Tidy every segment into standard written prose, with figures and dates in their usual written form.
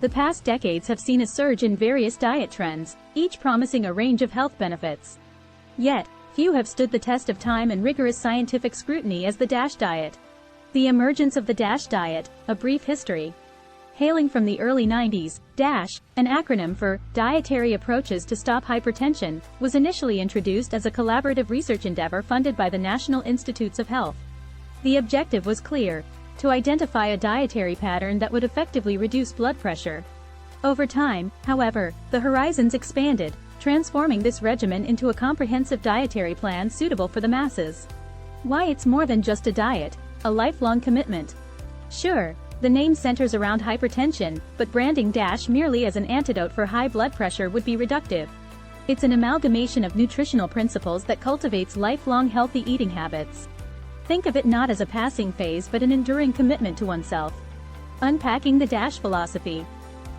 The past decades have seen a surge in various diet trends, each promising a range of health benefits. Yet, few have stood the test of time and rigorous scientific scrutiny as the DASH diet. The emergence of the DASH diet, a brief history. Hailing from the early 90s, DASH, an acronym for Dietary Approaches to Stop Hypertension, was initially introduced as a collaborative research endeavor funded by the National Institutes of Health. The objective was clear: to identify a dietary pattern that would effectively reduce blood pressure. Over time, however, the horizons expanded, transforming this regimen into a comprehensive dietary plan suitable for the masses. Why it's more than just a diet, a lifelong commitment. Sure, the name centers around hypertension, but branding DASH merely as an antidote for high blood pressure would be reductive. It's an amalgamation of nutritional principles that cultivates lifelong healthy eating habits. Think of it not as a passing phase but an enduring commitment to oneself. Unpacking the DASH philosophy.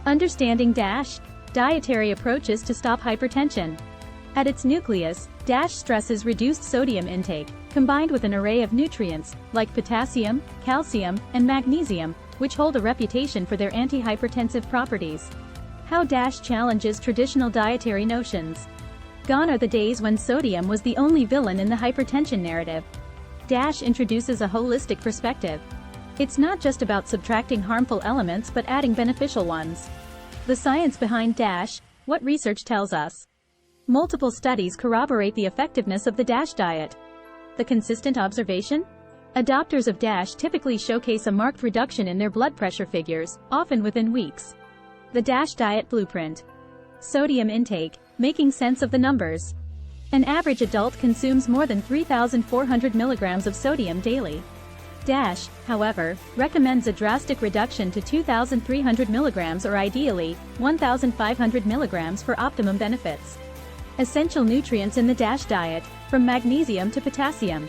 Understanding DASH, dietary approaches to stop hypertension. At its nucleus, DASH stresses reduced sodium intake, combined with an array of nutrients, like potassium, calcium, and magnesium, which hold a reputation for their antihypertensive properties. How DASH challenges traditional dietary notions. Gone are the days when sodium was the only villain in the hypertension narrative. DASH introduces a holistic perspective. It's not just about subtracting harmful elements but adding beneficial ones. The science behind DASH, what research tells us. Multiple studies corroborate the effectiveness of the DASH diet. The consistent observation? Adopters of DASH typically showcase a marked reduction in their blood pressure figures, often within weeks. The DASH diet blueprint. Sodium intake, making sense of the numbers. An average adult consumes more than 3,400 milligrams of sodium daily. DASH, however, recommends a drastic reduction to 2,300 milligrams or ideally, 1,500 milligrams for optimum benefits. Essential nutrients in the DASH diet, from magnesium to potassium.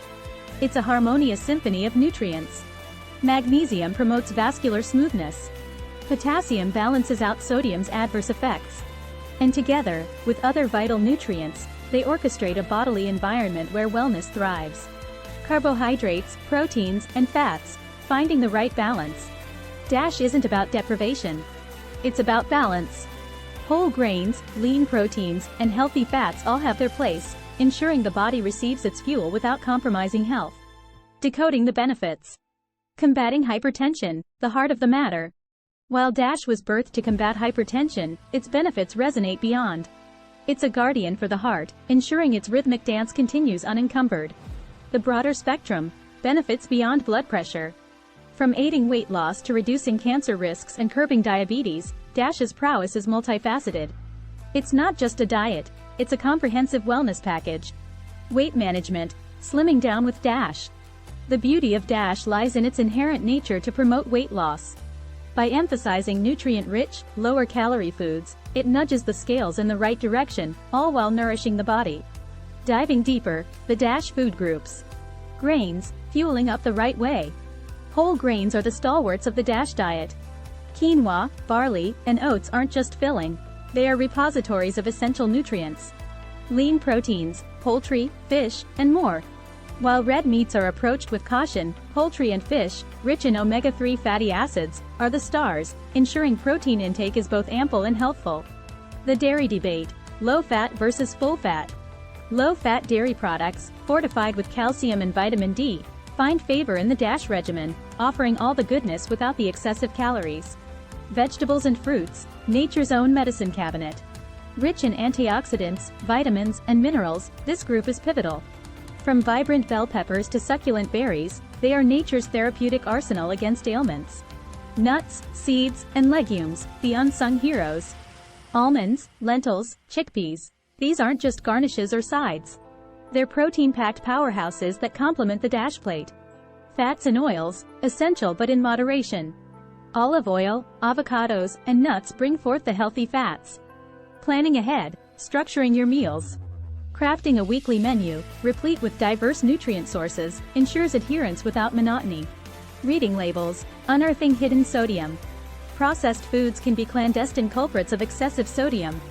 It's a harmonious symphony of nutrients. Magnesium promotes vascular smoothness. Potassium balances out sodium's adverse effects. And together, with other vital nutrients, they orchestrate a bodily environment where wellness thrives. Carbohydrates, proteins, and fats, finding the right balance. DASH isn't about deprivation. It's about balance. Whole grains, lean proteins, and healthy fats all have their place, ensuring the body receives its fuel without compromising health. Decoding the benefits. Combating hypertension, the heart of the matter. While DASH was birthed to combat hypertension, its benefits resonate beyond. It's a guardian for the heart, ensuring its rhythmic dance continues unencumbered. The broader spectrum, benefits beyond blood pressure. From aiding weight loss to reducing cancer risks and curbing diabetes, DASH's prowess is multifaceted. It's not just a diet, it's a comprehensive wellness package. Weight management, slimming down with DASH. The beauty of DASH lies in its inherent nature to promote weight loss. By emphasizing nutrient-rich, lower-calorie foods, it nudges the scales in the right direction, all while nourishing the body. Diving deeper, the DASH food groups. Grains, fueling up the right way. Whole grains are the stalwarts of the DASH diet. Quinoa, barley, and oats aren't just filling, they are repositories of essential nutrients. Lean proteins, poultry, fish, and more. While red meats are approached with caution, poultry and fish, rich in omega-3 fatty acids, are the stars, ensuring protein intake is both ample and healthful. The dairy debate: low-fat versus full-fat. Low-fat dairy products, fortified with calcium and vitamin D, find favor in the DASH regimen, offering all the goodness without the excessive calories. Vegetables and fruits, nature's own medicine cabinet. Rich in antioxidants, vitamins, and minerals, this group is pivotal. From vibrant bell peppers to succulent berries, they are nature's therapeutic arsenal against ailments. Nuts, seeds, and legumes, the unsung heroes. Almonds, lentils, chickpeas. These aren't just garnishes or sides. They're protein-packed powerhouses that complement the DASH plate. Fats and oils, essential but in moderation. Olive oil, avocados, and nuts bring forth the healthy fats. Planning ahead, structuring your meals. Crafting a weekly menu, replete with diverse nutrient sources, ensures adherence without monotony. Reading labels, unearthing hidden sodium. Processed foods can be clandestine culprits of excessive sodium.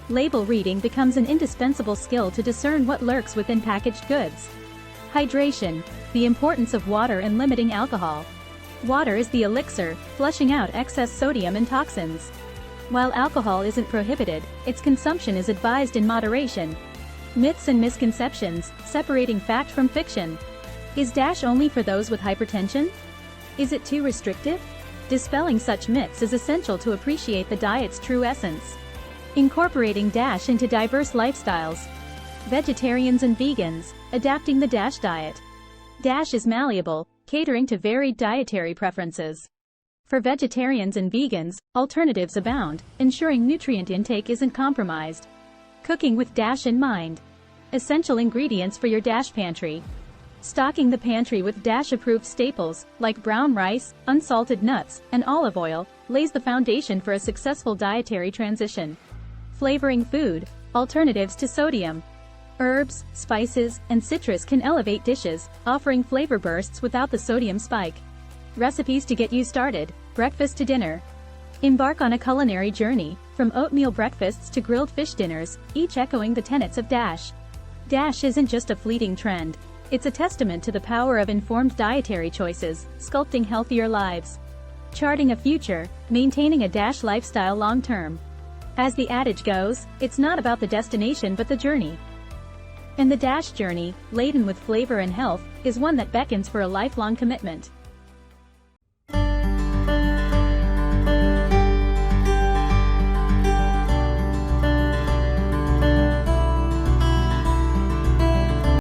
Label reading becomes an indispensable skill to discern what lurks within packaged goods. Hydration, the importance of water and limiting alcohol. Water is the elixir, flushing out excess sodium and toxins. While alcohol isn't prohibited, its consumption is advised in moderation. Myths and misconceptions, separating fact from fiction. Is Dash only for those with hypertension? Is it too restrictive? Dispelling such myths is essential to appreciate the diet's true essence. Incorporating Dash into diverse lifestyles. Vegetarians and vegans, adapting the Dash diet. Dash is malleable, catering to varied dietary preferences. For vegetarians and vegans, alternatives abound, ensuring nutrient intake isn't compromised. Cooking with Dash in mind. Essential ingredients for your Dash pantry. Stocking the pantry with Dash-approved staples, like brown rice, unsalted nuts, and olive oil, lays the foundation for a successful dietary transition. Flavoring food, alternatives to sodium. Herbs, spices, and citrus can elevate dishes, offering flavor bursts without the sodium spike. Recipes to get you started, breakfast to dinner. Embark on a culinary journey, from oatmeal breakfasts to grilled fish dinners, each echoing the tenets of Dash. Dash isn't just a fleeting trend. It's a testament to the power of informed dietary choices, sculpting healthier lives. Charting a future, maintaining a Dash lifestyle long-term. As the adage goes, it's not about the destination but the journey. And the Dash journey, laden with flavor and health, is one that beckons for a lifelong commitment.